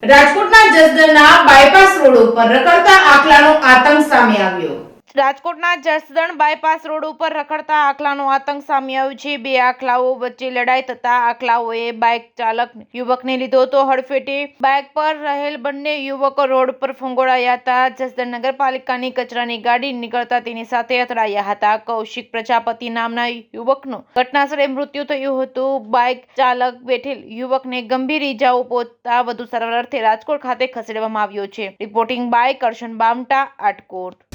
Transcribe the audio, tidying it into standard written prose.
રાજકોટના જસદણના bypass road ઉપર રખડતા આખલાનો આતંક સામે આવ્યો। રાજકોટના જસદણ બાયપાસ રોડ ઉપર રખડતા આખલાનો આતંક સામે આવ્યો છે। બે આખલાઓ વચ્ચે લડાઈ થતા આખલાઓએ બાઇક ચાલક યુવકને લીધો તો હડફેટે બાઇક પર રહેલ બંને યુવકો રોડ પર ફંગોળાયા હતા। જસદણ નગરપાલિકાની કચરાની ગાડી નીકળતા તેની સાથે અથડાયા હતા। કૌશિક પ્રજાપતિ નામના યુવકનું ઘટનાસ્થળે મૃત્યુ થયું હતું। બાઇક ચાલક બેઠેલ યુવકને ગંભીર ઈજાઓ પહોંચતા વધુ સારવાર અર્થે રાજકોટ ખાતે ખસેડવામાં આવ્યો છે। Reporting by Karshan Bamta, Atkot.